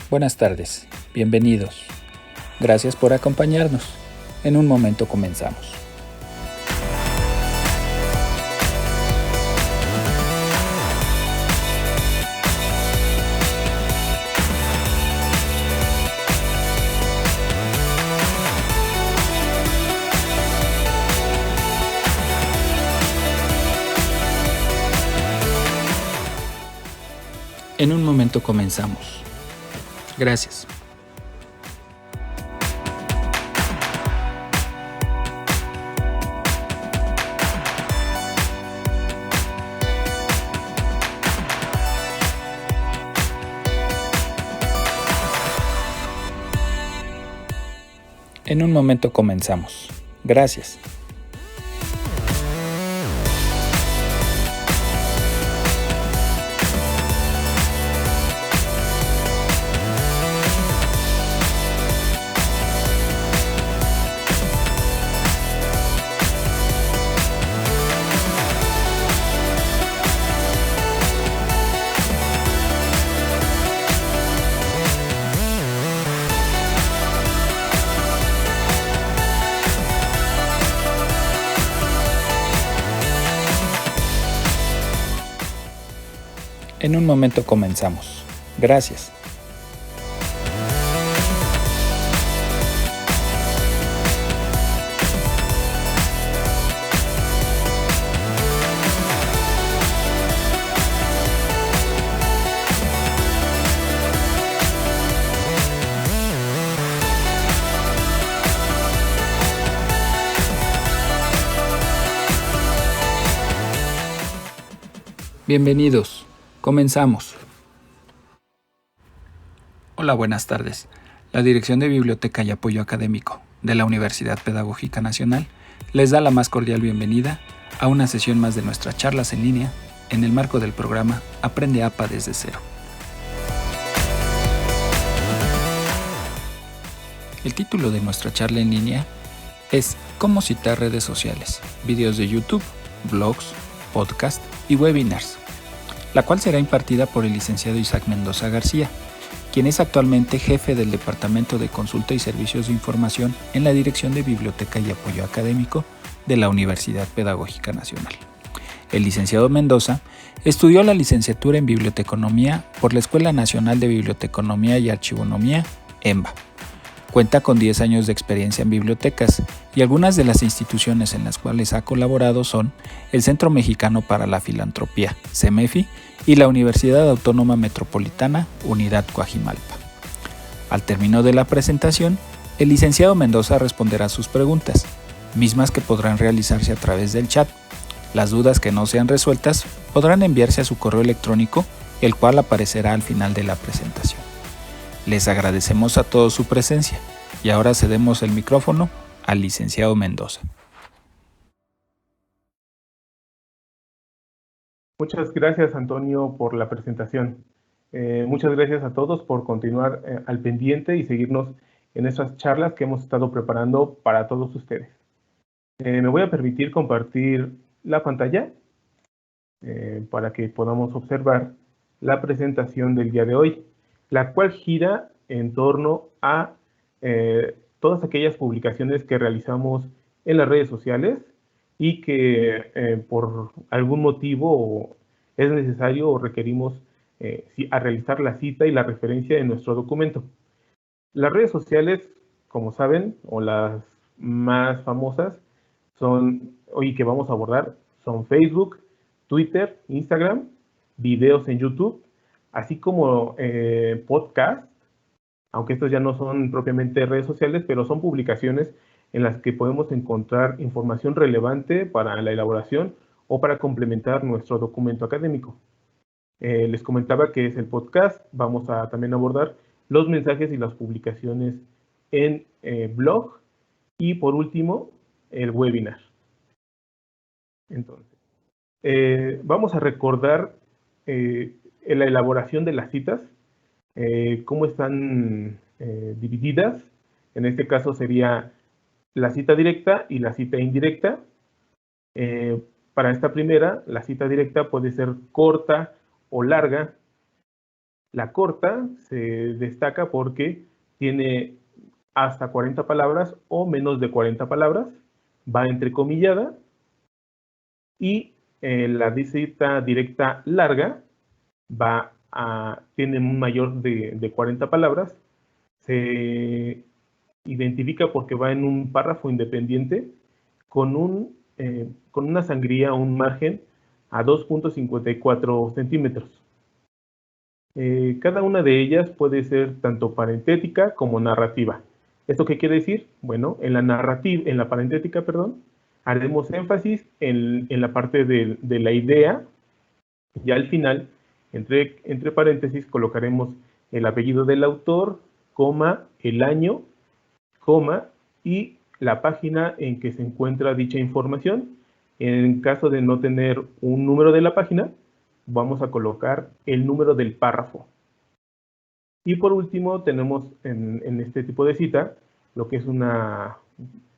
Buenas tardes, bienvenidos. Gracias por acompañarnos. En un momento comenzamos. En un momento comenzamos. Gracias. En un momento comenzamos. Gracias. En un momento comenzamos. Gracias. Bienvenidos. Comenzamos. Hola, buenas tardes. La Dirección de Biblioteca y Apoyo Académico de la Universidad Pedagógica Nacional les da la más cordial bienvenida a una sesión más de nuestras charlas en línea en el marco del programa Aprende APA desde cero. El título de nuestra charla en línea es Cómo citar redes sociales, videos de YouTube, blogs, podcast y webinars, la cual será impartida por el licenciado Isaac Mendoza García, quien es actualmente jefe del Departamento de Consulta y Servicios de Información en la Dirección de Biblioteca y Apoyo Académico de la Universidad Pedagógica Nacional. El licenciado Mendoza estudió la licenciatura en Biblioteconomía por la Escuela Nacional de Biblioteconomía y Archivonomía, ENBA. Cuenta con 10 años de experiencia en bibliotecas y algunas de las instituciones en las cuales ha colaborado son el Centro Mexicano para la Filantropía, CEMEFI, y la Universidad Autónoma Metropolitana, Unidad Coajimalpa. Al término de la presentación, el licenciado Mendoza responderá sus preguntas, mismas que podrán realizarse a través del chat. Las dudas que no sean resueltas podrán enviarse a su correo electrónico, el cual aparecerá al final de la presentación. Les agradecemos a todos su presencia y ahora cedemos el micrófono al licenciado Mendoza. Muchas gracias, Antonio, por la presentación. Muchas gracias a todos por continuar al pendiente y seguirnos en estas charlas que hemos estado preparando para todos ustedes. Me voy a permitir compartir la pantalla para que podamos observar la presentación del día de hoy, la cual gira en torno a todas aquellas publicaciones que realizamos en las redes sociales y que por algún motivo es necesario o requerimos a realizar la cita y la referencia en nuestro documento. Las redes sociales, como saben, o las más famosas, son, hoy que vamos a abordar, son Facebook, Twitter, Instagram, videos en YouTube, así como podcast, aunque estos ya no son propiamente redes sociales, pero son publicaciones en las que podemos encontrar información relevante para la elaboración o para complementar nuestro documento académico. Les comentaba que es el podcast. Vamos a también abordar los mensajes y las publicaciones en blog y por último el webinar. Entonces, vamos a recordar la elaboración de las citas, cómo están divididas. En este caso sería la cita directa y la cita indirecta. Para esta primera, la cita directa puede ser corta o larga. La corta se destaca porque tiene hasta 40 palabras o menos de 40 palabras, va entrecomillada, y la cita directa larga tiene un mayor de 40 palabras, se identifica porque va en un párrafo independiente con una sangría, un margen a 2.54 centímetros. Cada una de ellas puede ser tanto parentética como narrativa. ¿Esto qué quiere decir? Bueno, en la parentética, perdón, haremos énfasis en la parte de la idea, y al final, entre paréntesis, colocaremos el apellido del autor, coma, el año, coma, y la página en que se encuentra dicha información. En caso de no tener un número de la página, vamos a colocar el número del párrafo. Y por último, tenemos en este tipo de cita lo que es una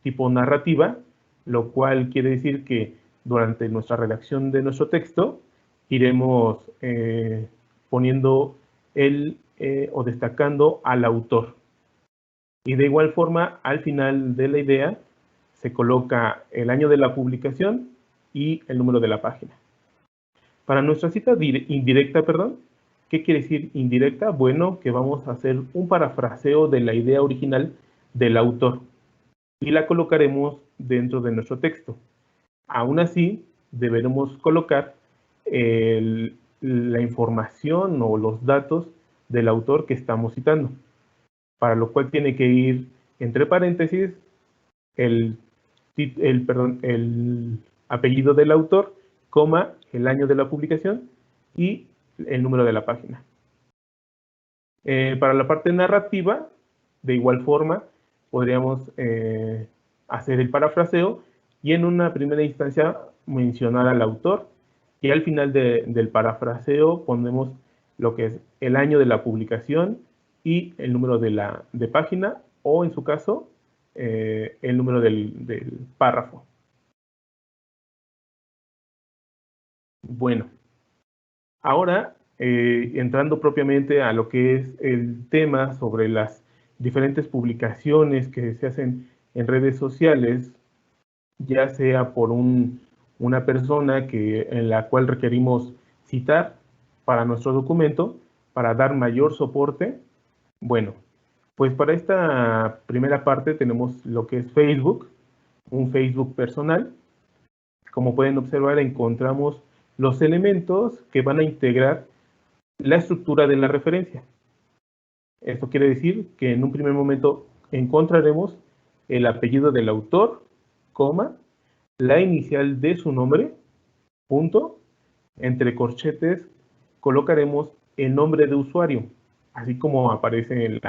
tipo narrativa, lo cual quiere decir que durante nuestra redacción de nuestro texto iremos poniendo o destacando al autor. Y de igual forma, al final de la idea se coloca el año de la publicación y el número de la página. Para nuestra cita indirecta, perdón, ¿qué quiere decir indirecta? Bueno, que vamos a hacer un parafraseo de la idea original del autor y la colocaremos dentro de nuestro texto. Aún así, deberemos colocar la información o los datos del autor que estamos citando, para lo cual tiene que ir entre paréntesis el apellido del autor, coma, el año de la publicación y el número de la página. Para la parte narrativa, de igual forma, podríamos hacer el parafraseo y en una primera instancia mencionar al autor, y al final del parafraseo ponemos lo que es el año de la publicación y el número de página, o en su caso, el número del párrafo. Bueno, ahora entrando propiamente a lo que es el tema sobre las diferentes publicaciones que se hacen en redes sociales, ya sea por una persona en la cual requerimos citar para nuestro documento, para dar mayor soporte. Bueno, pues para esta primera parte tenemos lo que es Facebook, un Facebook personal. Como pueden observar, encontramos los elementos que van a integrar la estructura de la referencia. Esto quiere decir que en un primer momento encontraremos el apellido del autor, coma, la inicial de su nombre, punto, entre corchetes colocaremos el nombre de usuario, así como aparece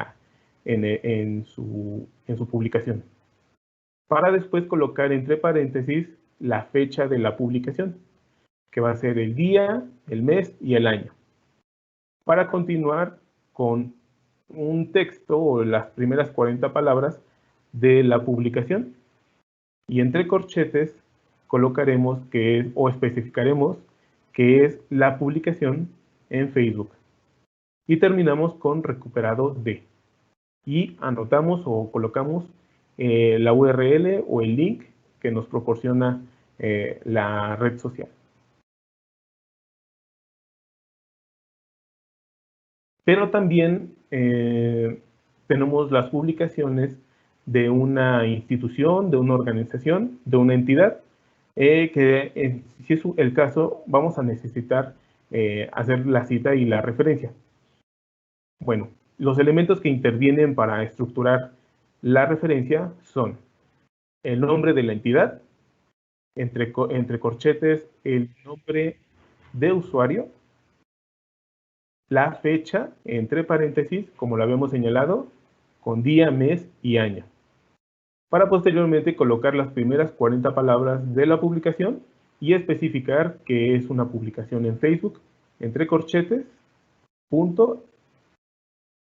en su publicación, para después colocar entre paréntesis la fecha de la publicación, que va a ser el día, el mes y el año, para continuar con un texto o las primeras 40 palabras de la publicación, y entre corchetes colocaremos o especificaremos que es la publicación en Facebook, y terminamos con recuperado de, y anotamos o colocamos la URL o el link que nos proporciona la red social. Pero también tenemos las publicaciones de una institución, de una organización, de una entidad, que si es el caso, vamos a necesitar hacer la cita y la referencia. Bueno, los elementos que intervienen para estructurar la referencia son el nombre de la entidad, entre corchetes el nombre de usuario, la fecha, entre paréntesis, como lo habíamos señalado, con día, mes y año, para posteriormente colocar las primeras 40 palabras de la publicación y especificar que es una publicación en Facebook, entre corchetes, punto,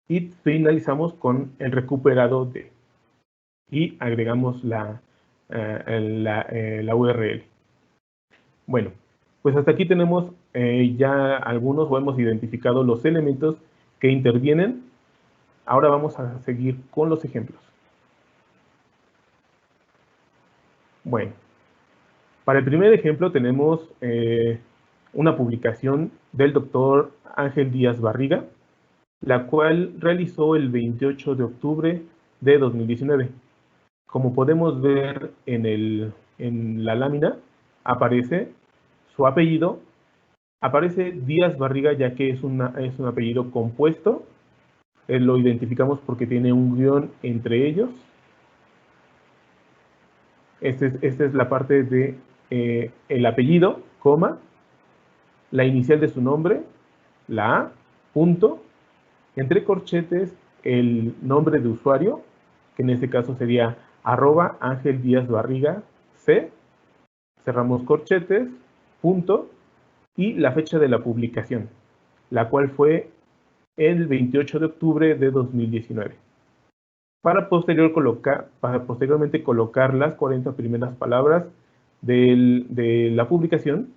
y finalizamos con el recuperado de, y agregamos la URL. Bueno, pues hasta aquí tenemos ya algunos, o hemos identificado los elementos que intervienen. Ahora vamos a seguir con los ejemplos. Bueno, para el primer ejemplo tenemos una publicación del doctor Ángel Díaz Barriga, la cual realizó el 28 de octubre de 2019. Como podemos ver en la lámina, aparece su apellido, aparece Díaz Barriga, ya que es un apellido compuesto. Lo identificamos porque tiene un guión entre ellos. Esta es la parte de el apellido, coma, la inicial de su nombre, la A, punto, entre corchetes, el nombre de usuario, que en este caso sería @Ángel Díaz Barriga C, cerramos corchetes, punto, y la fecha de la publicación, la cual fue el 28 de octubre de 2019. Para posteriormente colocar las 40 primeras palabras de la publicación.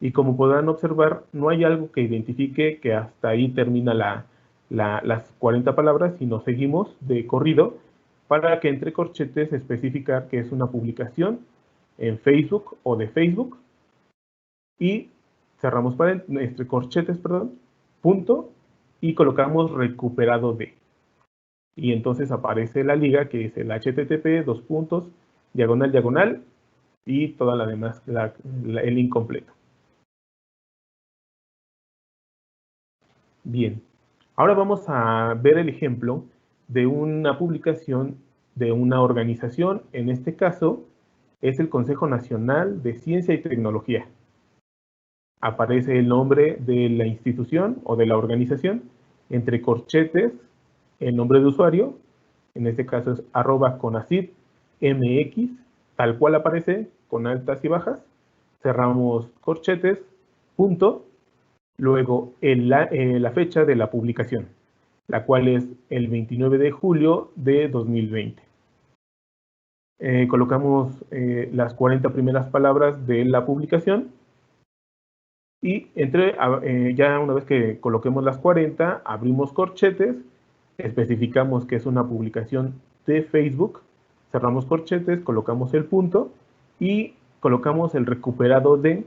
Y como podrán observar, no hay algo que identifique que hasta ahí termina las 40 palabras, sino seguimos de corrido para que entre corchetes especificar que es una publicación en Facebook o de Facebook. Y cerramos entre corchetes, punto, y colocamos recuperado de. Y entonces aparece la liga, que es el http, diagonal, y toda la demás, el incompleto. Bien, ahora vamos a ver el ejemplo de una publicación de una organización. En este caso es el Consejo Nacional de Ciencia y Tecnología. Aparece el nombre de la institución o de la organización, entre corchetes el nombre de usuario, en este caso es @CONACYT-MX, tal cual aparece, con altas y bajas, cerramos corchetes, punto, luego la fecha de la publicación, la cual es el 29 de julio de 2020. Colocamos las 40 primeras palabras de la publicación y ya una vez que coloquemos las 40, abrimos corchetes, especificamos que es una publicación de Facebook, cerramos corchetes, colocamos el punto y colocamos el recuperado de,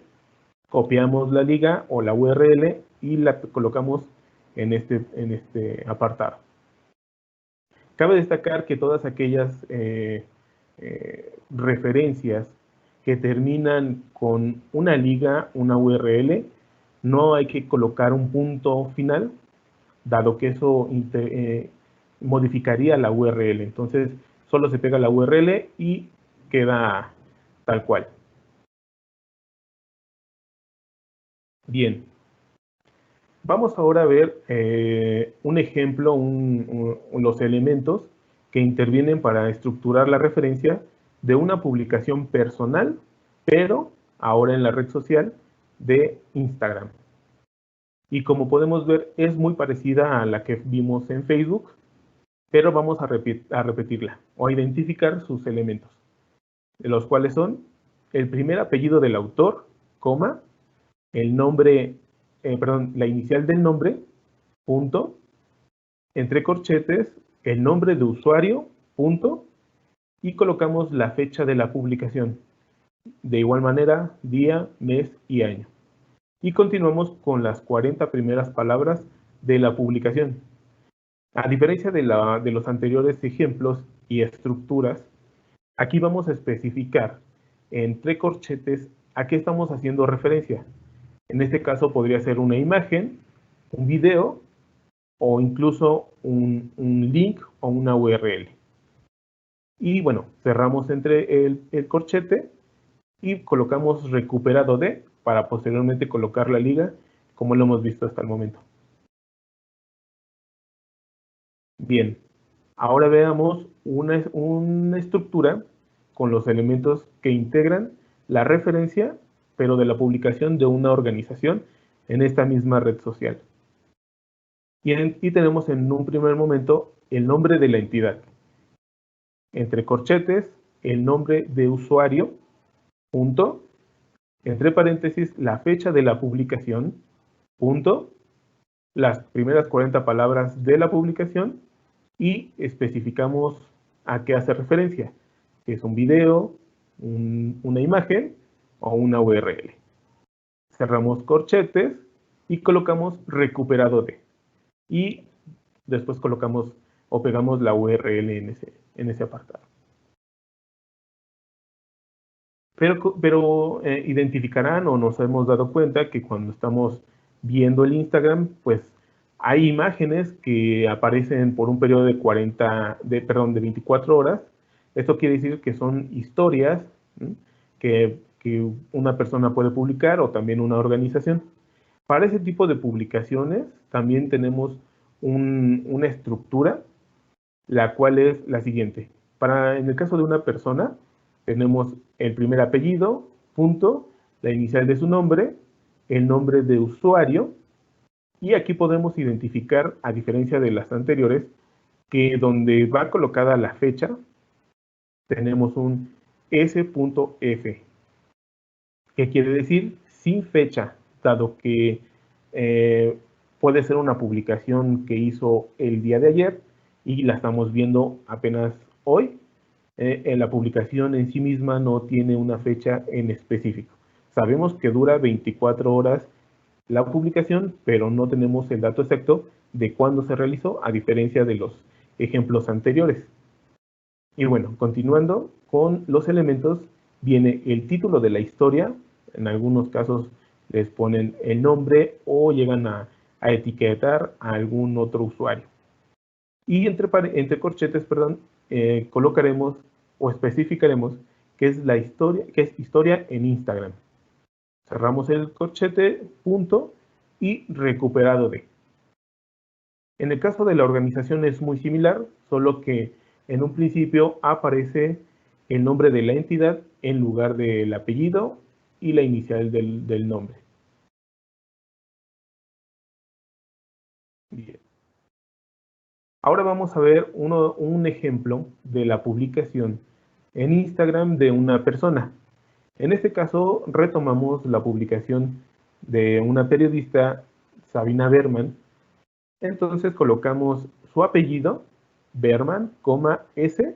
copiamos la liga o la URL y la colocamos en este apartado. Cabe destacar que todas aquellas referencias que terminan con una liga, una URL, no hay que colocar un punto final, dado que eso modificaría la URL. Entonces, solo se pega la URL y queda tal cual. Bien. Vamos ahora a ver un ejemplo, los elementos que intervienen para estructurar la referencia de una publicación personal, pero ahora en la red social de Instagram. Y como podemos ver, es muy parecida a la que vimos en Facebook, pero vamos a repetirla o a identificar sus elementos, los cuales son el primer apellido del autor, coma, el nombre, la inicial del nombre, punto, entre corchetes, el nombre de usuario, punto, y colocamos la fecha de la publicación. De igual manera, día, mes y año. Y continuamos con las 40 primeras palabras de la publicación. A diferencia de los anteriores ejemplos y estructuras, aquí vamos a especificar entre corchetes a qué estamos haciendo referencia. En este caso podría ser una imagen, un video o incluso un link o una URL. Y bueno, cerramos entre el corchete y colocamos recuperado de para posteriormente colocar la liga como lo hemos visto hasta el momento. Bien, ahora veamos una estructura con los elementos que integran la referencia, pero de la publicación de una organización en esta misma red social. Y tenemos en un primer momento el nombre de la entidad. Entre corchetes, el nombre de usuario, punto, entre paréntesis, la fecha de la publicación, punto, las primeras 40 palabras de la publicación y especificamos a qué hace referencia, si es un video, una imagen o una URL. Cerramos corchetes y colocamos recuperado de. Y después colocamos o pegamos la URL en ese apartado. Pero identificarán o nos hemos dado cuenta que cuando estamos viendo el Instagram, pues hay imágenes que aparecen por un periodo de 24 horas. Esto quiere decir que son historias, ¿sí?, que una persona puede publicar o también una organización. Para ese tipo de publicaciones también tenemos una estructura, la cual es la siguiente. En el caso de una persona, tenemos el primer apellido, punto, la inicial de su nombre, el nombre de usuario, y aquí podemos identificar, a diferencia de las anteriores, que donde va colocada la fecha, tenemos un S.F, que quiere decir sin fecha, dado que puede ser una publicación que hizo el día de ayer y la estamos viendo apenas hoy. La publicación en sí misma no tiene una fecha en específico. Sabemos que dura 24 horas la publicación, pero no tenemos el dato exacto de cuándo se realizó, a diferencia de los ejemplos anteriores. Y bueno, continuando con los elementos, viene el título de la historia. En algunos casos les ponen el nombre o llegan a etiquetar a algún otro usuario. Y entre corchetes, colocaremos o especificaremos qué es la historia, qué es historia en Instagram. Cerramos el corchete, punto, y recuperado de. En el caso de la organización es muy similar, solo que en un principio aparece el nombre de la entidad en lugar del apellido y la inicial del nombre. Bien. Ahora vamos a ver un ejemplo de la publicación en Instagram de una persona. En este caso retomamos la publicación de una periodista, Sabina Berman. Entonces colocamos su apellido, Berman, S,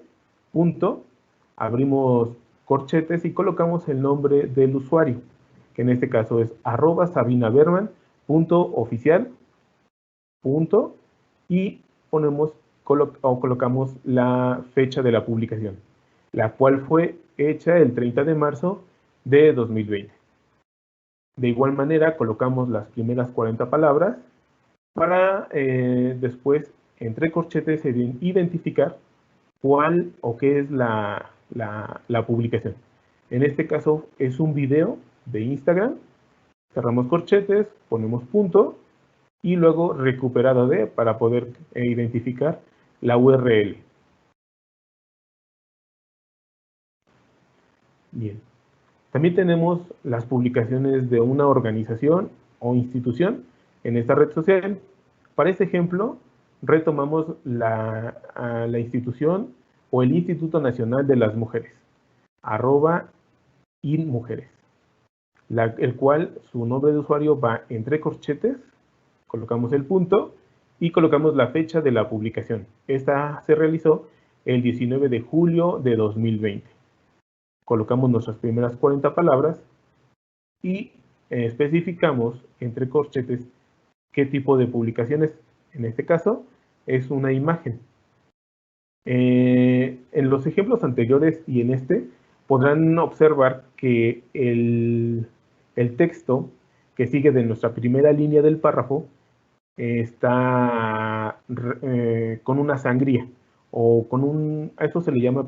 punto, abrimos corchetes y colocamos el nombre del usuario, que en este caso es @sabinaberman.oficial, punto, y colocamos la fecha de la publicación, la cual fue hecha el 30 de marzo de 2020. De igual manera colocamos las primeras 40 palabras para después, entre corchetes, identificar cuál o qué es la publicación. En este caso es un video de Instagram. Cerramos corchetes, ponemos punto y luego recuperado de para poder identificar la URL. Bien. También tenemos las publicaciones de una organización o institución en esta red social. Para este ejemplo, retomamos la institución o el Instituto Nacional de las Mujeres, @inmujeres, el cual su nombre de usuario va entre corchetes, colocamos el punto y colocamos la fecha de la publicación. Esta se realizó el 19 de julio de 2020. Colocamos nuestras primeras 40 palabras y especificamos entre corchetes qué tipo de publicación es. En este caso es una imagen. En los ejemplos anteriores y en este podrán observar que el texto que sigue de nuestra primera línea del párrafo está con una sangría o a eso se le llama,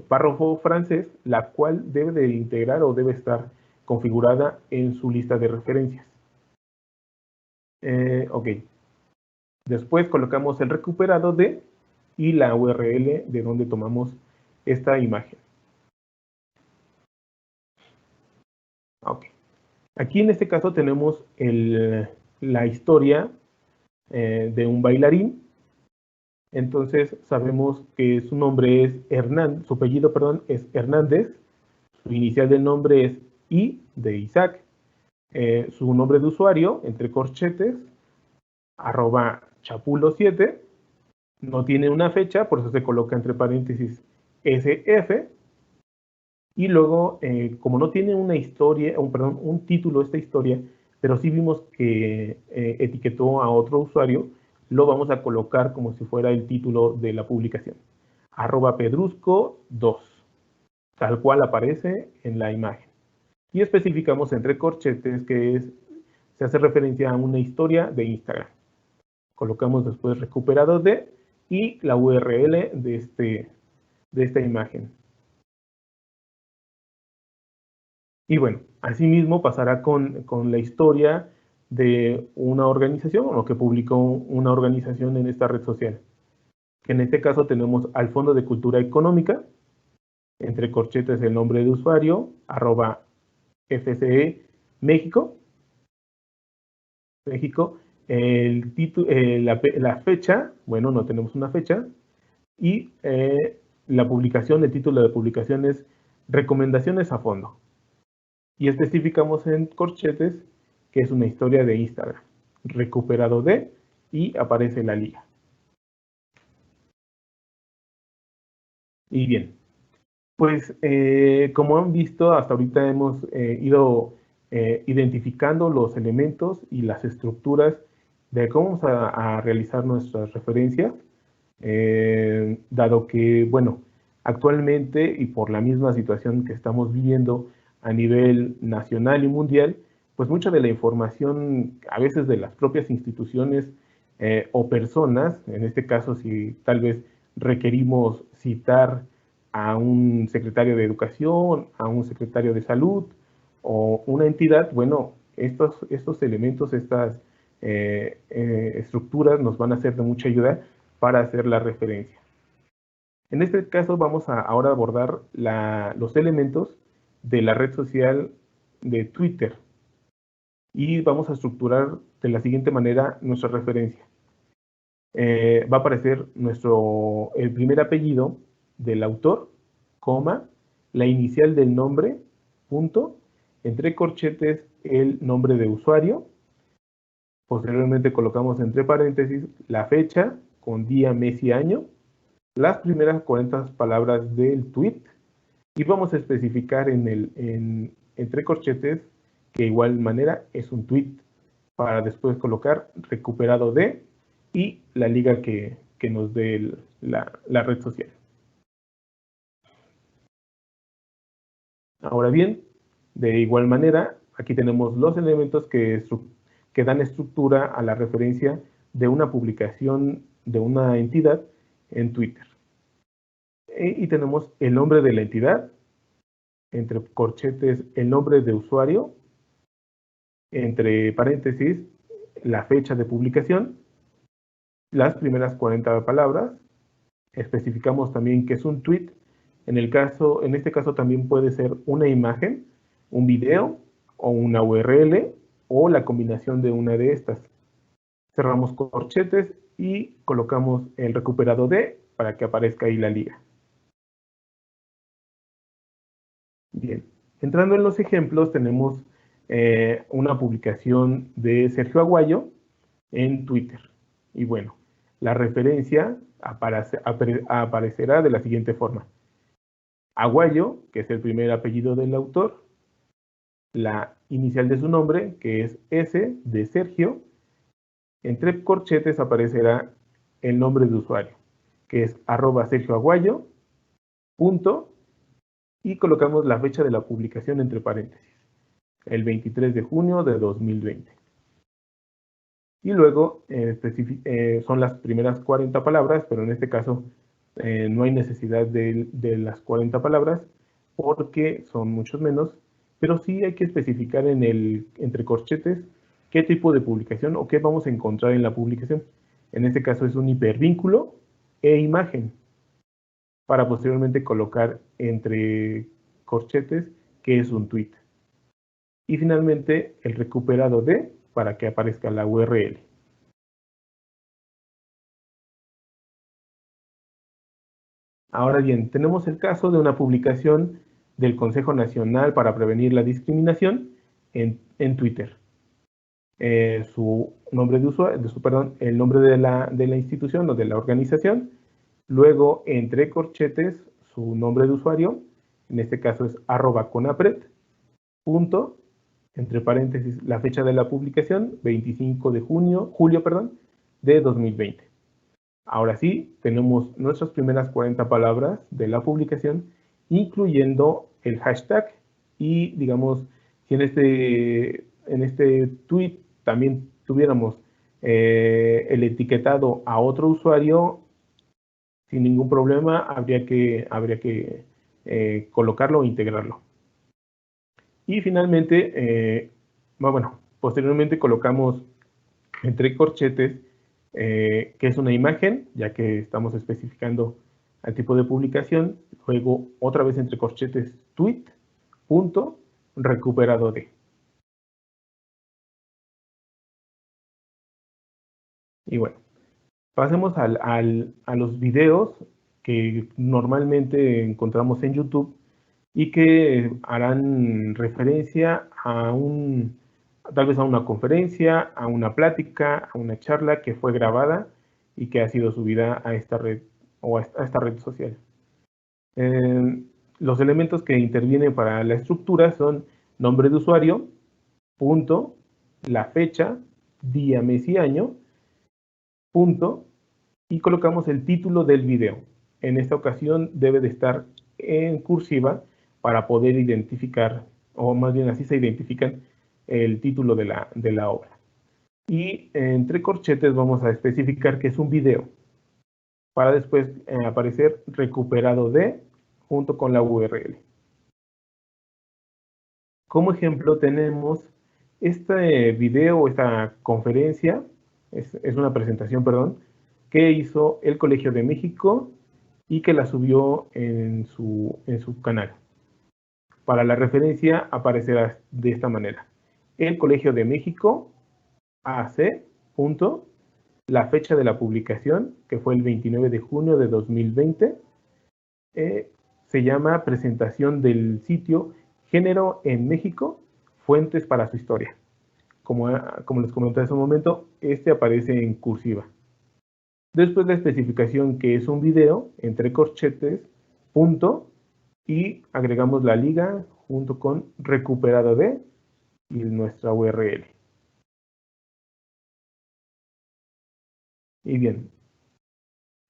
párrafo francés, la cual debe de integrar o debe estar configurada en su lista de referencias. Ok. Después colocamos el recuperado de y la URL de donde tomamos esta imagen. Ok. Aquí en este caso tenemos la historia de un bailarín. Entonces sabemos que su nombre es Hernández, su apellido, es Hernández, su inicial del nombre es I de Isaac, su nombre de usuario, entre corchetes, @chapulo7, no tiene una fecha, por eso se coloca entre paréntesis SF, y luego, como no tiene una historia, un título esta historia, pero sí vimos que etiquetó a otro usuario, lo vamos a colocar como si fuera el título de la publicación, @pedrusco2, tal cual aparece en la imagen. Y especificamos entre corchetes que se hace referencia a una historia de Instagram. Colocamos después recuperado de y la URL de esta imagen. Y bueno, asimismo pasará con la historia de una organización o lo que publicó una organización en esta red social. Que en este caso tenemos al Fondo de Cultura Económica, entre corchetes el nombre de usuario, @FCE México, la fecha, bueno, no tenemos una fecha, y la publicación, el título de publicación es Recomendaciones a fondo. Y especificamos en corchetes que es una historia de Instagram, recuperado de, y aparece la liga. Y bien, pues como han visto, hasta ahorita hemos ido identificando los elementos y las estructuras de cómo vamos a realizar nuestras referencias, dado que, bueno, actualmente y por la misma situación que estamos viviendo a nivel nacional y mundial, pues mucha de la información, a veces de las propias instituciones o personas, en este caso si tal vez requerimos citar a un secretario de educación, a un secretario de salud o una entidad, bueno, estos elementos, estas estructuras nos van a ser de mucha ayuda para hacer la referencia. En este caso vamos a ahora abordar los elementos de la red social de Twitter y vamos a estructurar de la siguiente manera nuestra referencia. Va a aparecer el primer apellido del autor, coma, la inicial del nombre, punto, entre corchetes el nombre de usuario. Posteriormente colocamos entre paréntesis la fecha con día, mes y año, las primeras 40 palabras del tweet y vamos a especificar entre corchetes que de igual manera es un tweet para después colocar recuperado de y la liga que nos dé la red social. Ahora bien, de igual manera, aquí tenemos los elementos que dan estructura a la referencia de una publicación de una entidad en Twitter. Y tenemos el nombre de la entidad, entre corchetes el nombre de usuario, entre paréntesis la fecha de publicación, las primeras 40 palabras, especificamos también que es un tweet. En este caso también puede ser una imagen, un video o una URL o la combinación de una de estas. Cerramos corchetes y colocamos el recuperado de para que aparezca ahí la liga. Bien, entrando en los ejemplos tenemos una publicación de Sergio Aguayo en Twitter. Y bueno, la referencia aparecerá de la siguiente forma. Aguayo, que es el primer apellido del autor, la inicial de su nombre, que es S de Sergio, entre corchetes aparecerá el nombre de usuario, que es @SergioAguayo, punto, y colocamos la fecha de la publicación entre paréntesis, el 23 de junio de 2020. Y luego son las primeras 40 palabras, pero en este caso no hay necesidad de las 40 palabras porque son muchos menos, pero sí hay que especificar entre corchetes qué tipo de publicación o qué vamos a encontrar en la publicación. En este caso es un hipervínculo e imagen, para posteriormente colocar entre corchetes que es un tweet. Y finalmente el recuperado de para que aparezca la URL. Ahora bien, tenemos el caso de una publicación del Consejo Nacional para Prevenir la Discriminación en Twitter. su nombre de usuario, el nombre de la institución o de la organización, luego entre corchetes su nombre de usuario, en este caso es @conapred, punto, entre paréntesis la fecha de la publicación, 25 de julio, de 2020. Ahora sí, tenemos nuestras primeras 40 palabras de la publicación, incluyendo el hashtag y, digamos, si en este tweet también tuviéramos el etiquetado a otro usuario, sin ningún problema habría que colocarlo o integrarlo. Y finalmente, posteriormente colocamos entre corchetes, que es una imagen, ya que estamos especificando el tipo de publicación. Luego, otra vez entre corchetes, tweet, punto, recuperado de. Y bueno, pasemos a los videos que normalmente encontramos en YouTube y que harán referencia tal vez a una conferencia, a una plática, a una charla que fue grabada y que ha sido subida a esta red o a esta red social. Los elementos que intervienen para la estructura son nombre de usuario, punto, la fecha, día, mes y año, punto, y colocamos el título del video. En esta ocasión debe de estar en cursiva para poder identificar, o más bien así se identifican el título de la obra. Y entre corchetes vamos a especificar que es un video, para después aparecer recuperado de, junto con la URL. Como ejemplo tenemos este video, esta conferencia, es una presentación, perdón, que hizo el Colegio de México y que la subió en su canal. Para la referencia aparecerá de esta manera: el Colegio de México, AC, punto, la fecha de la publicación, que fue el 29 de junio de 2020, se llama presentación del sitio Género en México, fuentes para su historia. Como les comenté hace un momento, este aparece en cursiva. Después la especificación, que es un video, entre corchetes, punto, y agregamos la liga junto con recuperado de y nuestra URL. Y bien,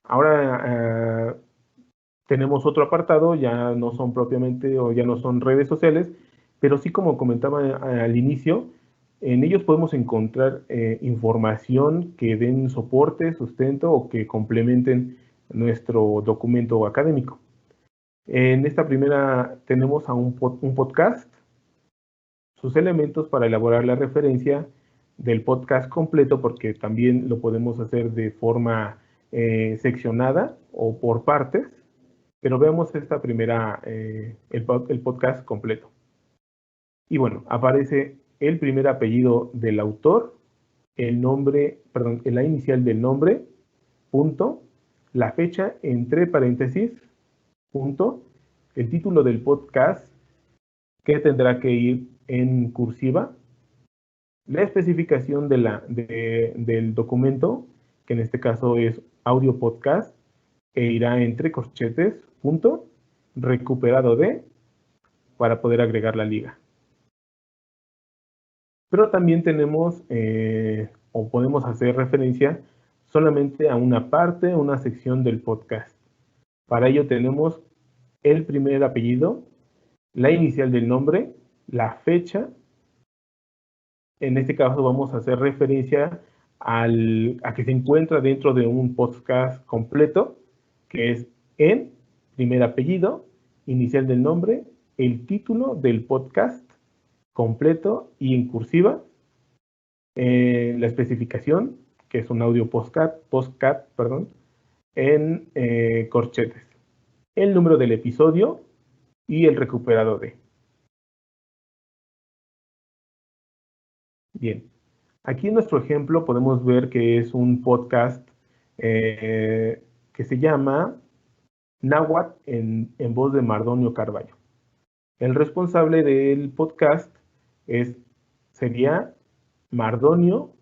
ahora tenemos otro apartado, ya no son propiamente o ya no son redes sociales, pero sí, como comentaba al inicio, en ellos podemos encontrar información que den soporte, sustento o que complementen nuestro documento académico. En esta primera tenemos a un podcast, sus elementos para elaborar la referencia del podcast completo, porque también lo podemos hacer de forma seccionada o por partes, pero veamos esta primera, el podcast completo. Y bueno, aparece el primer apellido del autor, el nombre, perdón, la inicial del nombre, punto, la fecha entre paréntesis, punto, el título del podcast, que tendrá que ir en cursiva, la especificación del documento, que en este caso es audio podcast, e irá entre corchetes, punto, recuperado de, para poder agregar la liga. Pero también tenemos o podemos hacer referencia solamente a una parte, una sección del podcast. Para ello tenemos el primer apellido, la inicial del nombre, la fecha. En este caso vamos a hacer referencia a que se encuentra dentro de un podcast completo, que es en primer apellido, inicial del nombre, el título del podcast completo y en cursiva, la especificación, que es un audio postcat, en corchetes, el número del episodio y el recuperado de. Bien, aquí en nuestro ejemplo podemos ver que es un podcast que se llama Náhuatl en voz de Mardonio Carballo. El responsable del podcast sería Mardonio,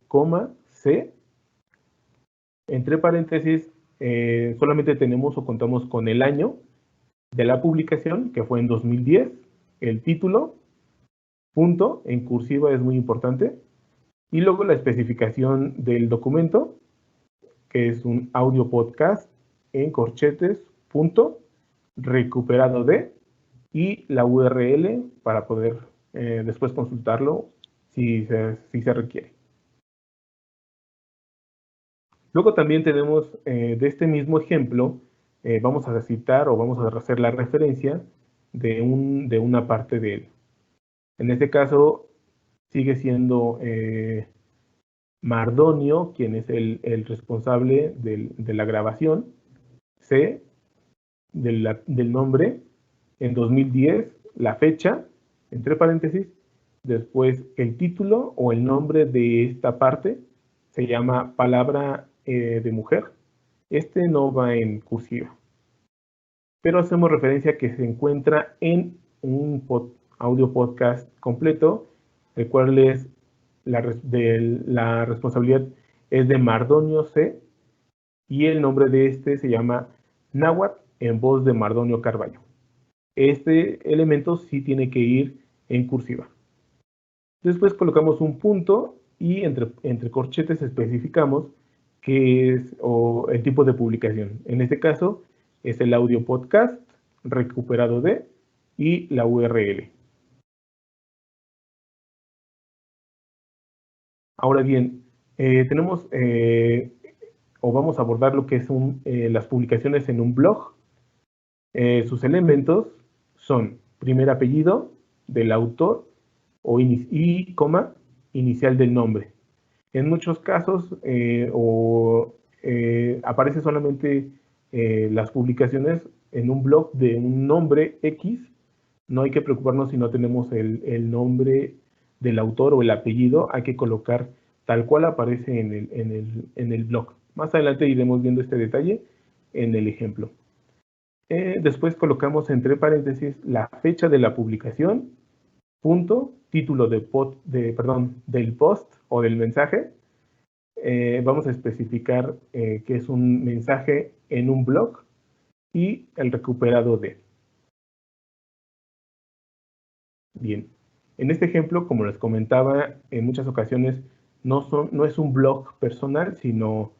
C, entre paréntesis, solamente tenemos o contamos con el año de la publicación, que fue en 2010, el título, punto, en cursiva es muy importante, y luego la especificación del documento, que es un audio podcast en corchetes, punto, recuperado de, y la URL para poder después consultarlo si se requiere. Luego también tenemos de este mismo ejemplo, vamos a citar o vamos a hacer la referencia de una parte de él. En este caso sigue siendo Mardonio, quien es el responsable de la grabación, C, del nombre, en 2010, la fecha, entre paréntesis, después el título o el nombre de esta parte, se llama palabra de mujer. Este no va en cursiva, pero hacemos referencia a que se encuentra en un audio podcast completo, el cual es la responsabilidad es de Mardonio C, y el nombre de este se llama Náhuatl en voz de Mardonio Carballo. Este elemento sí tiene que ir en cursiva. Después colocamos un punto y entre corchetes especificamos qué es o el tipo de publicación. En este caso es el audio podcast recuperado de y la URL. Ahora bien, tenemos o vamos a abordar lo que es las publicaciones en un blog. Sus elementos son primer apellido del autor y coma inicial del nombre. En muchos casos aparece solamente las publicaciones en un blog de un nombre X. No hay que preocuparnos si no tenemos el nombre del autor o el apellido. Hay que colocar tal cual aparece en el blog. Más adelante iremos viendo este detalle en el ejemplo. Después colocamos entre paréntesis la fecha de la publicación, punto, título del post o del mensaje. Vamos a especificar que es un mensaje en un blog y el recuperado de. Bien, en este ejemplo, como les comentaba, en muchas ocasiones no es un blog personal, sino,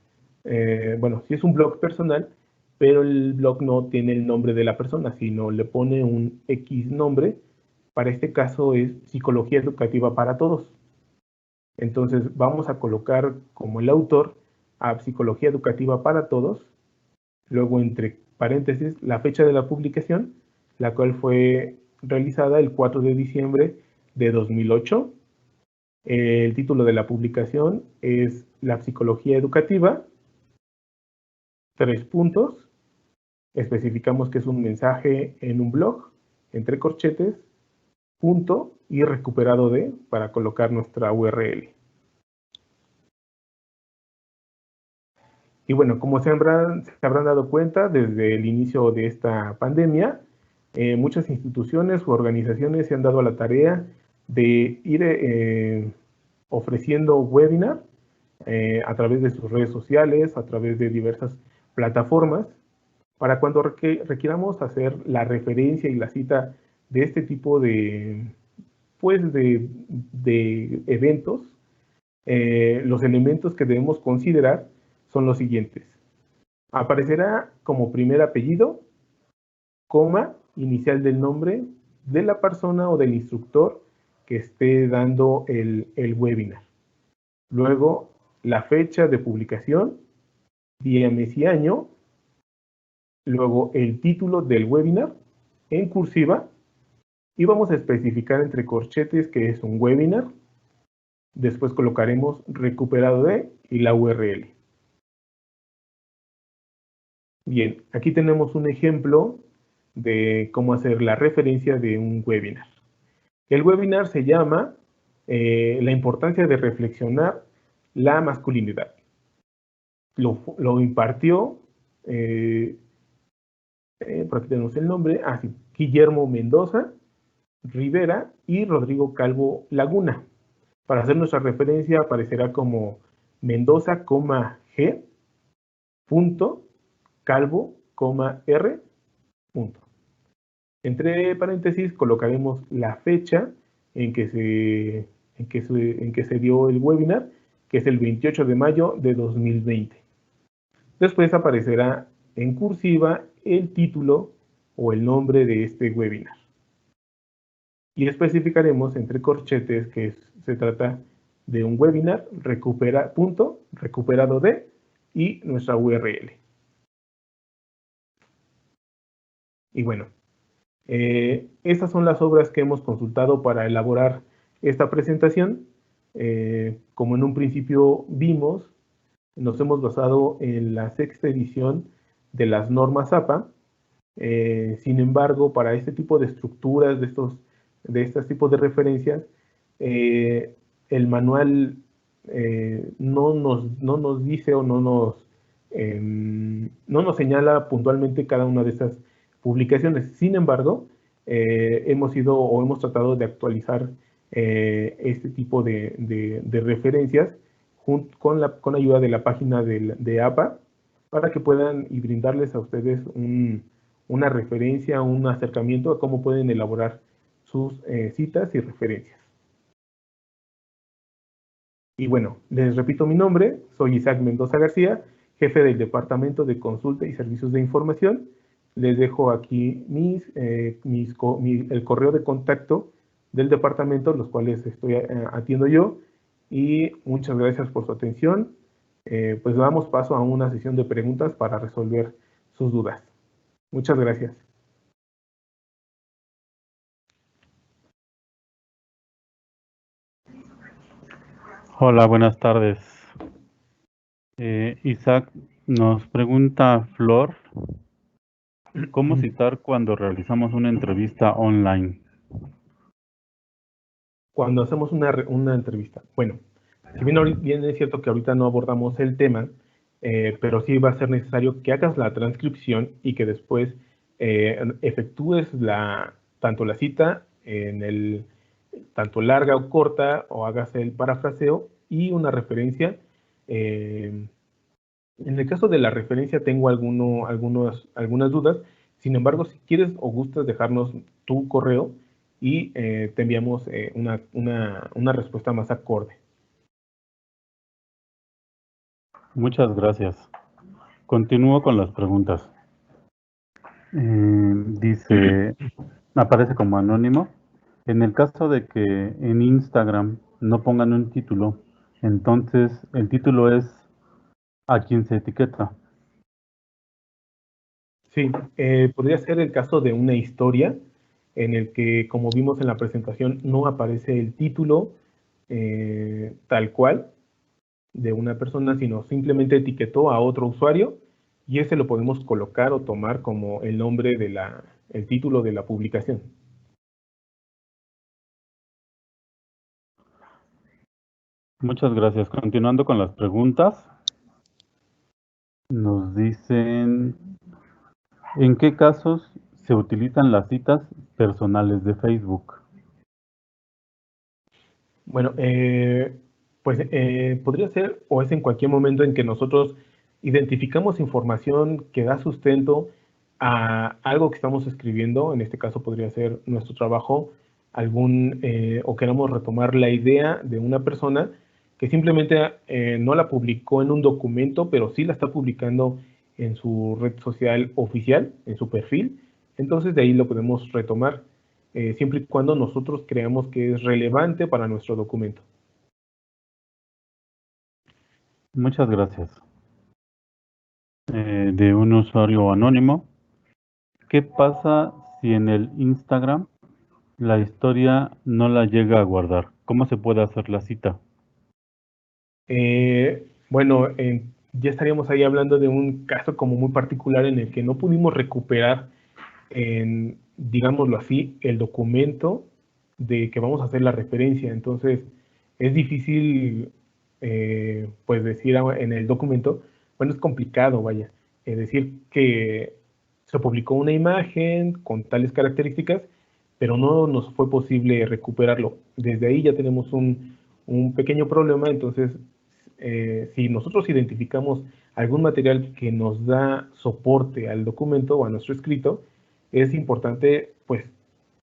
sí es un blog personal, pero el blog no tiene el nombre de la persona, sino le pone un X nombre. Para este caso es Psicología Educativa para Todos. Entonces vamos a colocar como el autor a Psicología Educativa para Todos, luego entre paréntesis la fecha de la publicación, la cual fue realizada el 4 de diciembre de 2008. El título de la publicación es La Psicología Educativa, 3 puntos, especificamos que es un mensaje en un blog, entre corchetes, punto y recuperado de para colocar nuestra URL. Y bueno, como se habrán dado cuenta, desde el inicio de esta pandemia, muchas instituciones u organizaciones se han dado a la tarea de ir ofreciendo webinar a través de sus redes sociales, a través de diversas plataformas, para cuando requiramos hacer la referencia y la cita de este tipo de eventos. Los elementos que debemos considerar son los siguientes. Aparecerá como primer apellido, coma, inicial del nombre de la persona o del instructor que esté dando el webinar. Luego, la fecha de publicación, día, mes y año. Luego, el título del webinar en cursiva. Y vamos a especificar entre corchetes que es un webinar. Después colocaremos recuperado de y la URL. Bien, aquí tenemos un ejemplo de cómo hacer la referencia de un webinar. El webinar se llama La importancia de reflexionar la masculinidad. Lo impartió, por aquí tenemos el nombre, Guillermo Mendoza Rivera y Rodrigo Calvo Laguna. Para hacer nuestra referencia aparecerá como Mendoza, G, punto, Calvo, R, punto. Entre paréntesis colocaremos la fecha en que se dio el webinar, que es el 28 de mayo de 2020. Después aparecerá en cursiva el título o el nombre de este webinar. Y especificaremos entre corchetes que se trata de un webinar recuperado de y nuestra URL. Y bueno, estas son las obras que hemos consultado para elaborar esta presentación. Como en un principio vimos, nos hemos basado en la 6ª edición de las normas APA. Sin embargo, para este tipo de estructuras, de estos tipos de referencias, el manual no nos dice o no nos señala puntualmente cada una de estas publicaciones. Sin embargo, hemos tratado de actualizar este tipo de referencias con ayuda de la página de APA para que puedan y brindarles a ustedes una referencia, un acercamiento a cómo pueden elaborar sus citas y referencias. Y bueno, les repito mi nombre, soy Isaac Mendoza García, jefe del Departamento de Consulta y Servicios de Información. Les dejo aquí el correo de contacto del departamento, los cuales atiendo yo, y muchas gracias por su atención. Pues damos paso a una sesión de preguntas para resolver sus dudas. Muchas gracias. Hola, buenas tardes. Isaac, nos pregunta Flor, ¿cómo citar cuando realizamos una entrevista online? Cuando hacemos una entrevista. Bueno, si bien es cierto que ahorita no abordamos el tema, pero sí va a ser necesario que hagas la transcripción y que después efectúes tanto la cita tanto larga o corta, o hagas el parafraseo y una referencia. En el caso de la referencia tengo algunas dudas. Sin embargo, si quieres o gustas dejarnos tu correo y te enviamos una respuesta más acorde. Muchas gracias. Continúo con las preguntas. Dice, aparece como anónimo. En el caso de que en Instagram no pongan un título, entonces el título es a quien se etiqueta. Sí, podría ser el caso de una historia en el que, como vimos en la presentación, no aparece el título tal cual de una persona, sino simplemente etiquetó a otro usuario y ese lo podemos colocar o tomar como el nombre el título de la publicación. Muchas gracias. Continuando con las preguntas, nos dicen, ¿en qué casos se utilizan las citas personales de Facebook? Bueno, pues podría ser o es en cualquier momento en que nosotros identificamos información que da sustento a algo que estamos escribiendo. En este caso podría ser nuestro trabajo, o queramos retomar la idea de una persona que simplemente no la publicó en un documento, pero sí la está publicando en su red social oficial, en su perfil. Entonces de ahí lo podemos retomar, siempre y cuando nosotros creamos que es relevante para nuestro documento. Muchas gracias. De un usuario anónimo, ¿qué pasa si en el Instagram la historia no la llega a guardar? ¿Cómo se puede hacer la cita? Bueno, ya estaríamos ahí hablando de un caso como muy particular en el que no pudimos recuperar, digámoslo así, el documento de que vamos a hacer la referencia. Entonces, es difícil, pues decir en el documento, bueno, es complicado, vaya, decir que se publicó una imagen con tales características, pero no nos fue posible recuperarlo. Desde ahí ya tenemos un pequeño problema. Entonces, si nosotros identificamos algún material que nos da soporte al documento o a nuestro escrito, es importante pues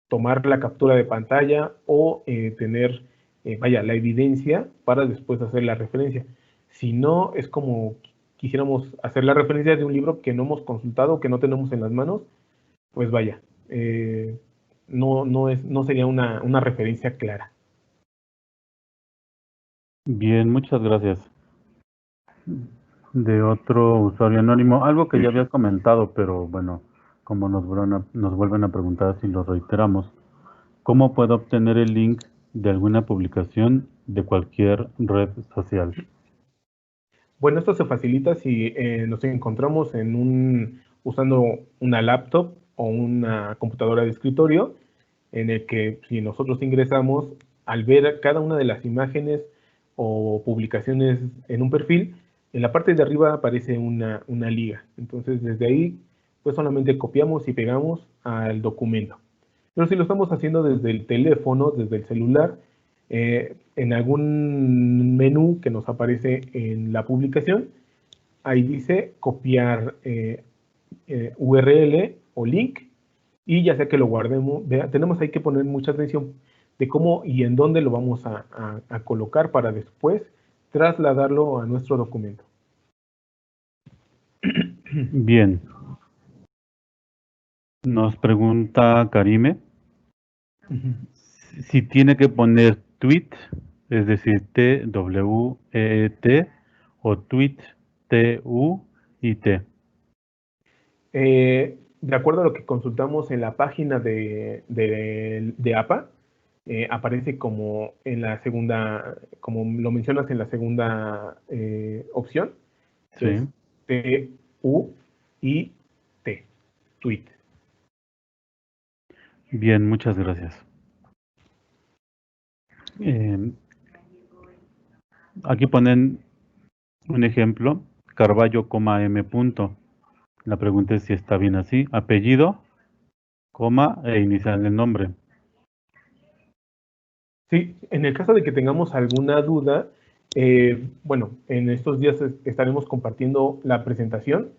tomar la captura de pantalla o tener, la evidencia para después hacer la referencia. Si no, es como quisiéramos hacer la referencia de un libro que no hemos consultado, que no tenemos en las manos, pues no sería una referencia clara. Bien, muchas gracias. De otro usuario anónimo, algo que ya había comentado, pero bueno, como nos vuelven a preguntar si lo reiteramos, ¿cómo puedo obtener el link de alguna publicación de cualquier red social? Bueno, esto se facilita si nos encontramos usando una laptop o una computadora de escritorio, en el que si nosotros ingresamos, al ver cada una de las imágenes o publicaciones en un perfil, en la parte de arriba aparece una liga. Entonces, desde ahí, pues solamente copiamos y pegamos al documento. Pero si lo estamos haciendo desde el teléfono, desde el celular, en algún menú que nos aparece en la publicación, ahí dice copiar URL o link, y ya sea que lo guardemos, tenemos ahí que poner mucha atención de cómo y en dónde lo vamos a colocar para después trasladarlo a nuestro documento. Bien. Nos pregunta Karime si tiene que poner tweet, es decir, T-W-E-E-T, o tweet, T-U-I-T. De acuerdo a lo que consultamos en la página de APA, aparece como en la segunda, como lo mencionas en la segunda opción, que Sí. es T-U-I-T, tweet. Bien, muchas gracias. Aquí ponen un ejemplo, Carballo, M. punto. La pregunta es si está bien así. Apellido, coma e inicial del nombre. Sí, en el caso de que tengamos alguna duda, en estos días estaremos compartiendo la presentación.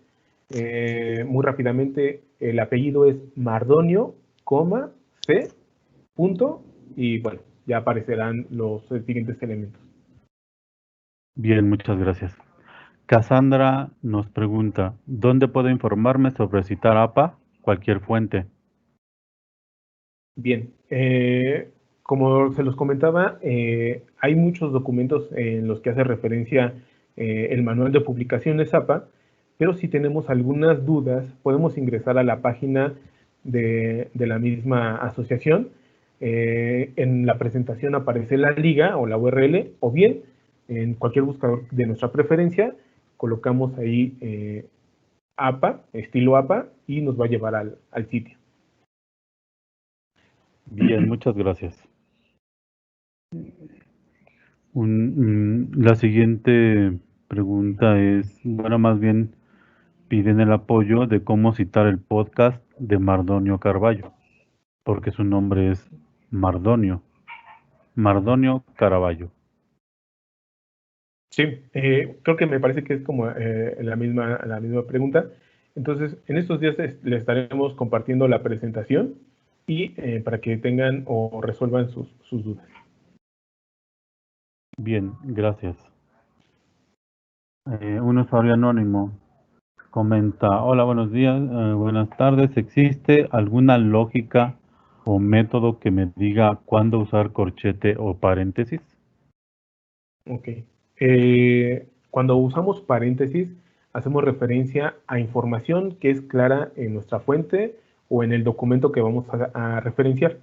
Muy rápidamente, el apellido es Mardonio, C, punto, y bueno, ya aparecerán los siguientes elementos. Bien, muchas gracias. Cassandra nos pregunta, ¿dónde puedo informarme sobre citar APA? Cualquier fuente. Bien, como se los comentaba, hay muchos documentos en los que hace referencia el manual de publicaciones APA, pero si tenemos algunas dudas, podemos ingresar a la página de la misma asociación. En la presentación aparece la liga o la URL, o bien en cualquier buscador de nuestra preferencia, colocamos ahí APA, estilo APA, y nos va a llevar al sitio. Bien, muchas gracias. La siguiente pregunta es, bueno, más bien piden el apoyo de cómo citar el podcast de Mardonio Carballo, porque su nombre es Mardonio Caraballo. Sí, creo que me parece que es como la misma pregunta. Entonces, en estos días les estaremos compartiendo la presentación y para que tengan o resuelvan sus dudas. Bien, gracias. Un usuario anónimo comenta, hola, buenos días, buenas tardes. ¿Existe alguna lógica o método que me diga cuándo usar corchete o paréntesis? Ok. Cuando usamos paréntesis, hacemos referencia a información que es clara en nuestra fuente o en el documento que vamos a referenciar.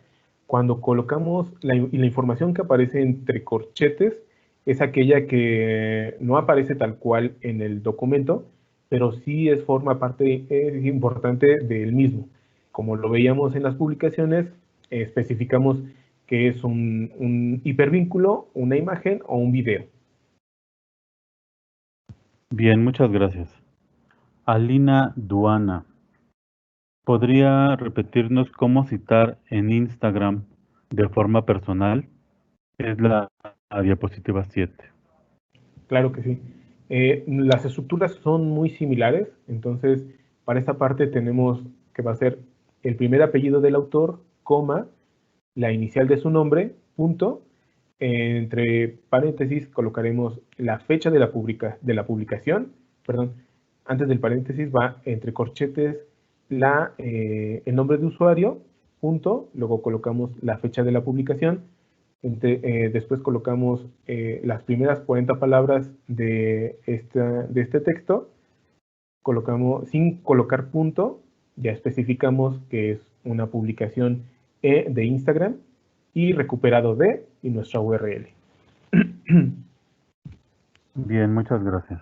Cuando colocamos la información que aparece entre corchetes, es aquella que no aparece tal cual en el documento, pero sí forma parte importante del mismo. Como lo veíamos en las publicaciones, especificamos que es un hipervínculo, una imagen o un video. Bien, muchas gracias. Alina Duana, ¿podría repetirnos cómo citar en Instagram de forma personal? Es la diapositiva 7. Claro que sí. Las estructuras son muy similares, entonces para esta parte tenemos que va a ser el primer apellido del autor, coma, la inicial de su nombre, punto. Entre paréntesis colocaremos la fecha de la publicación, perdón, antes del paréntesis va entre corchetes el nombre de usuario, punto, luego colocamos la fecha de la publicación, después colocamos las primeras 40 palabras de este texto, colocamos, sin colocar punto, ya especificamos que es una publicación de Instagram y recuperado de y nuestra URL. Bien, muchas gracias.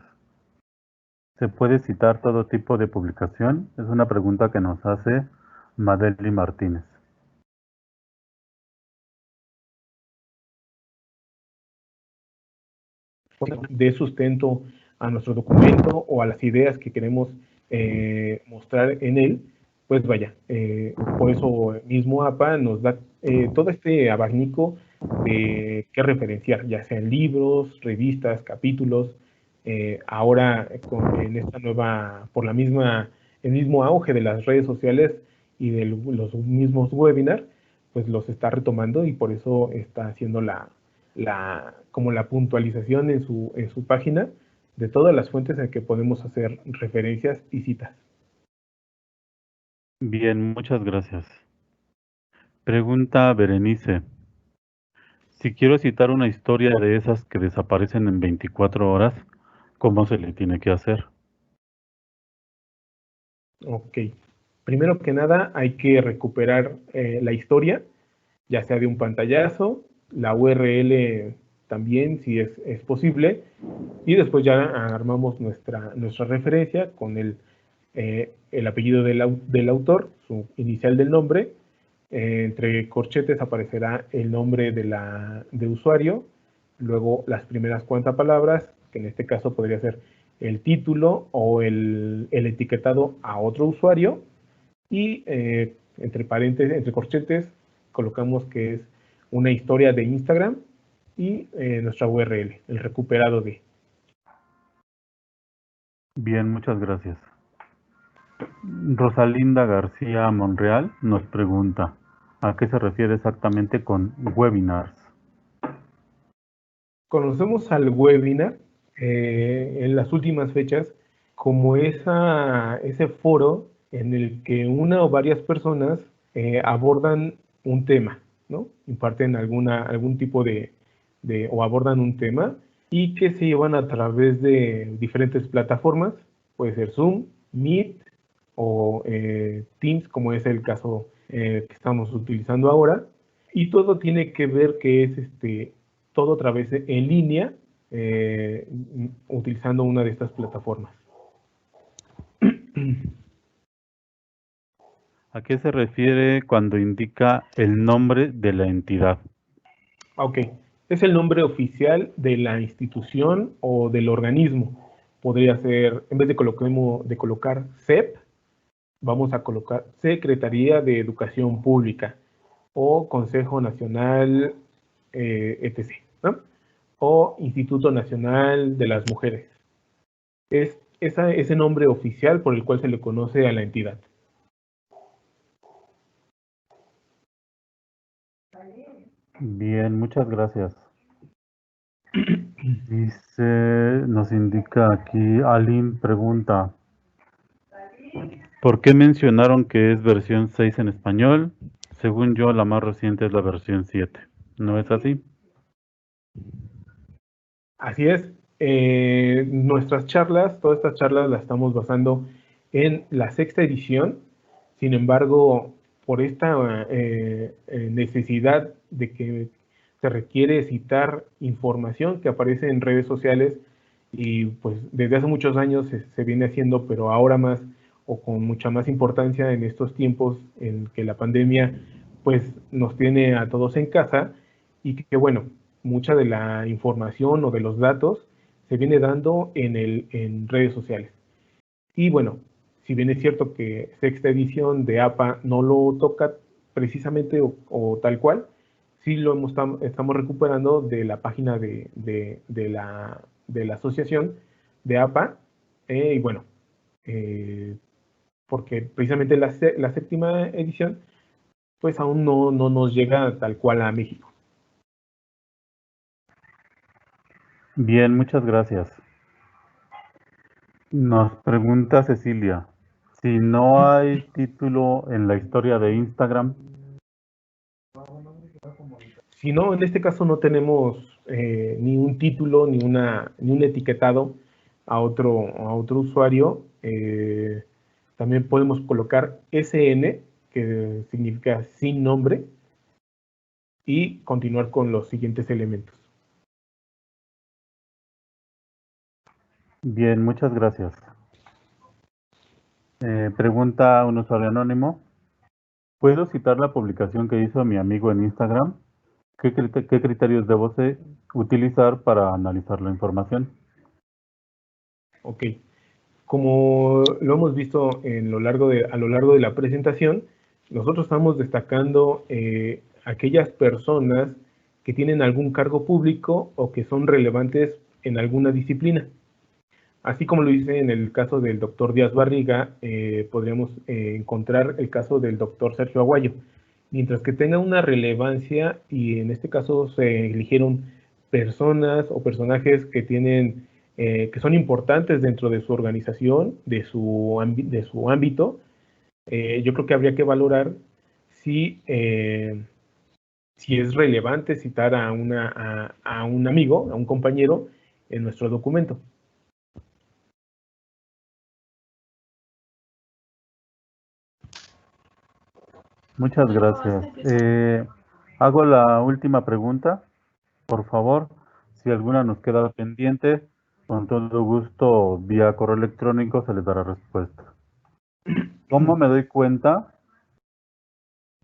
¿Se puede citar todo tipo de publicación? Es una pregunta que nos hace Madeli Martínez. De sustento a nuestro documento o a las ideas que queremos mostrar en él, pues vaya, por eso mismo APA nos da todo este abanico de qué referenciar, ya sean libros, revistas, capítulos. Ahora en esta nueva, por la misma, el mismo auge de las redes sociales y de los mismos webinars, pues los está retomando y por eso está haciendo como la puntualización en su página de todas las fuentes en que podemos hacer referencias y citas. Bien, muchas gracias. Pregunta Berenice. Si quiero citar una historia de esas que desaparecen en 24 horas, ¿cómo se le tiene que hacer? Ok. Primero que nada, hay que recuperar la historia, ya sea de un pantallazo, la URL también, si es posible, y después ya armamos nuestra referencia con el apellido del autor, su inicial del nombre. Entre corchetes aparecerá el nombre de usuario, luego las primeras 40 palabras, que en este caso podría ser el título o el etiquetado a otro usuario, y entre paréntesis, entre corchetes, colocamos que es una historia de Instagram y nuestra URL, el recuperado de. Bien, muchas gracias. Rosalinda García Monreal nos pregunta, ¿a qué se refiere exactamente con webinars? Conocemos al webinar en las últimas fechas como ese foro en el que una o varias personas abordan un tema, ¿no? Imparten algún tipo o abordan un tema y que se llevan a través de diferentes plataformas, puede ser Zoom, Meet o Teams, como es el caso que estamos utilizando ahora, y todo tiene que ver que es todo a través en línea, utilizando una de estas plataformas. ¿A qué se refiere cuando indica el nombre de la entidad? Ok, es el nombre oficial de la institución o del organismo. Podría ser, en vez de colocar CEP, vamos a colocar Secretaría de Educación Pública o Consejo Nacional, etc., ¿no? O Instituto Nacional de las Mujeres. Es ese nombre oficial por el cual se le conoce a la entidad. Bien, muchas gracias. Dice, nos indica aquí, Aline pregunta, ¿por qué mencionaron que es versión 6 en español? Según yo, la más reciente es la versión 7. ¿No es así? Así es. Nuestras charlas, todas estas charlas las estamos basando en la sexta edición. Sin embargo, por esta necesidad de que se requiere citar información que aparece en redes sociales y pues desde hace muchos años se viene haciendo, pero ahora más o con mucha más importancia en estos tiempos en que la pandemia pues nos tiene a todos en casa y que bueno, mucha de la información o de los datos se viene dando en redes sociales. Y bueno, si bien es cierto que sexta edición de APA no lo toca precisamente o tal cual, sí estamos recuperando de la página de la asociación de APA, y bueno, porque precisamente la séptima edición pues aún no nos llega tal cual a México. Bien, muchas gracias. Nos pregunta Cecilia, si no hay título en la historia de Instagram. Si no, en este caso no tenemos ni un título ni un etiquetado a otro usuario. También podemos colocar SN, que significa sin nombre, y continuar con los siguientes elementos. Bien, muchas gracias. Pregunta un usuario anónimo, ¿puedo citar la publicación que hizo mi amigo en Instagram? ¿Qué criterios debo utilizar para analizar la información? Ok. Como lo hemos visto a lo largo de la presentación, nosotros estamos destacando aquellas personas que tienen algún cargo público o que son relevantes en alguna disciplina. Así como lo hice en el caso del doctor Díaz Barriga, podríamos encontrar el caso del doctor Sergio Aguayo. Mientras que tenga una relevancia, y en este caso se eligieron personas o personajes que tienen, que son importantes dentro de su organización, de su ámbito, yo creo que habría que valorar si es relevante citar a un amigo, a un compañero en nuestro documento. Muchas gracias. Hago la última pregunta. Por favor, si alguna nos queda pendiente, con todo gusto, vía correo electrónico se les dará respuesta. ¿Cómo me doy cuenta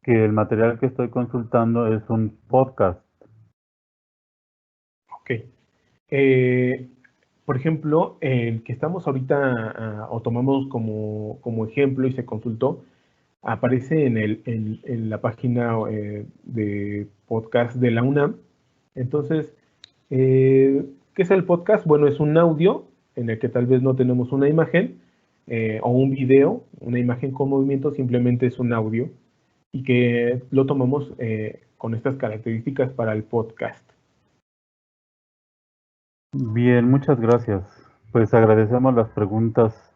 que el material que estoy consultando es un podcast? Ok. Por ejemplo, el que estamos ahorita o tomamos como ejemplo y se consultó, aparece en la página de podcast de la UNAM. Entonces, ¿qué es el podcast? Bueno, es un audio en el que tal vez no tenemos una imagen o un video, una imagen con movimiento, simplemente es un audio y que lo tomamos con estas características para el podcast. Bien, muchas gracias. Pues agradecemos las preguntas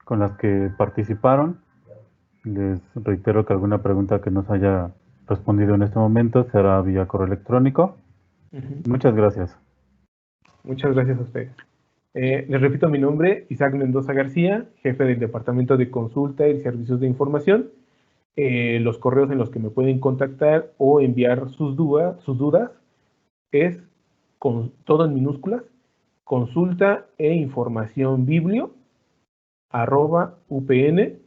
con las que participaron. Les reitero que alguna pregunta que nos haya respondido en este momento será vía correo electrónico. Muchas gracias. Muchas gracias a ustedes. Les repito mi nombre, Isaac Mendoza García, jefe del Departamento de Consulta y Servicios de Información. Los correos en los que me pueden contactar o enviar sus dudas es con todo en minúsculas, consulta e información biblio @upn.mx,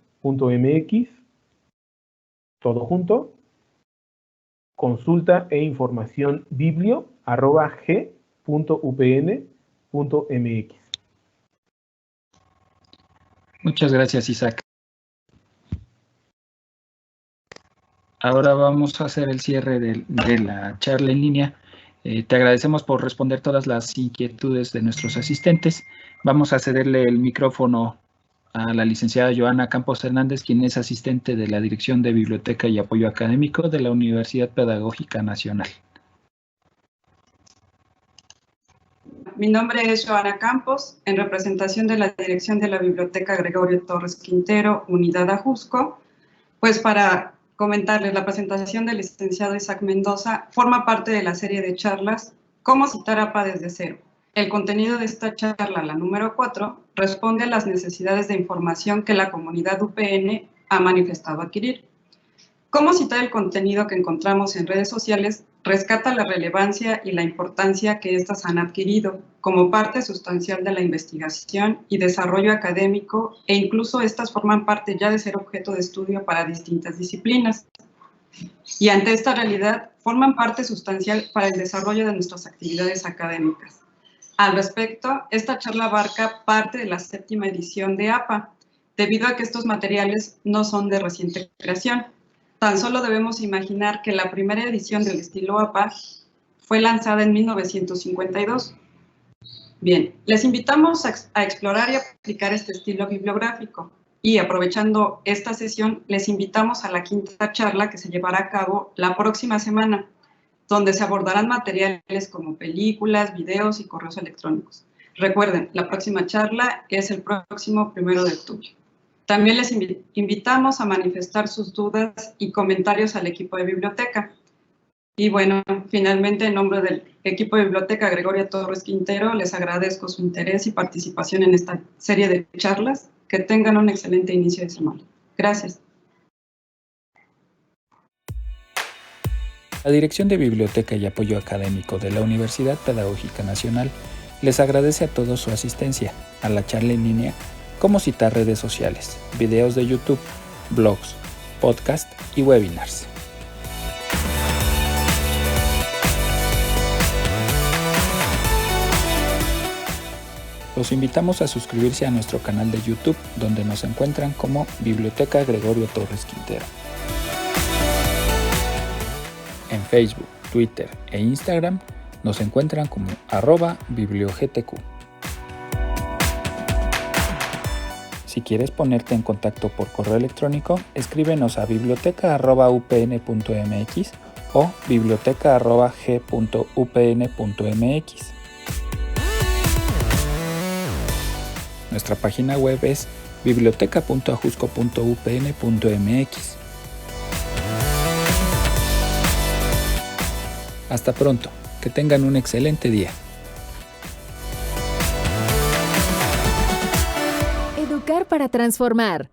todo junto, consulta e información biblio @g.upn.mx. Muchas gracias, Isaac. Ahora vamos a hacer el cierre de la charla en línea. Te agradecemos por responder todas las inquietudes de nuestros asistentes. Vamos a cederle el micrófono a la licenciada Joana Campos Hernández, quien es asistente de la Dirección de Biblioteca y Apoyo Académico de la Universidad Pedagógica Nacional. Mi nombre es Joana Campos, en representación de la Dirección de la Biblioteca Gregorio Torres Quintero, Unidad Ajusco. Pues para comentarles, la presentación del licenciado Isaac Mendoza forma parte de la serie de charlas ¿Cómo citar APA desde cero? El contenido de esta charla, la número 4, responde a las necesidades de información que la comunidad UPN ha manifestado adquirir. Cómo citar el contenido que encontramos en redes sociales rescata la relevancia y la importancia que éstas han adquirido como parte sustancial de la investigación y desarrollo académico, e incluso estas forman parte ya de ser objeto de estudio para distintas disciplinas. Y ante esta realidad, forman parte sustancial para el desarrollo de nuestras actividades académicas. Al respecto, esta charla abarca parte de la 7ª edición de APA, debido a que estos materiales no son de reciente creación. tan solo debemos imaginar que la primera edición del estilo APA fue lanzada en 1952. Bien, les invitamos a explorar y aplicar este estilo bibliográfico. Y aprovechando esta sesión, les invitamos a la quinta charla que se llevará a cabo la próxima semana, donde se abordarán materiales como películas, videos y correos electrónicos. Recuerden, la próxima charla es el próximo 1 de octubre. También les invitamos a manifestar sus dudas y comentarios al equipo de biblioteca. Y bueno, finalmente, en nombre del equipo de Biblioteca Gregorio Torres Quintero, les agradezco su interés y participación en esta serie de charlas. Que tengan un excelente inicio de semana. Gracias. La Dirección de Biblioteca y Apoyo Académico de la Universidad Pedagógica Nacional les agradece a todos su asistencia a la charla en línea Cómo citar redes sociales, videos de YouTube, blogs, podcast y webinars. Los invitamos a suscribirse a nuestro canal de YouTube, donde nos encuentran como Biblioteca Gregorio Torres Quintero. En Facebook, Twitter e Instagram nos encuentran como @bibliogtq. Si quieres ponerte en contacto por correo electrónico, escríbenos a biblioteca@upn.mx o biblioteca@g.upn.mx. Nuestra página web es biblioteca.ajusco.upn.mx. Hasta pronto, que tengan un excelente día. Educar para transformar.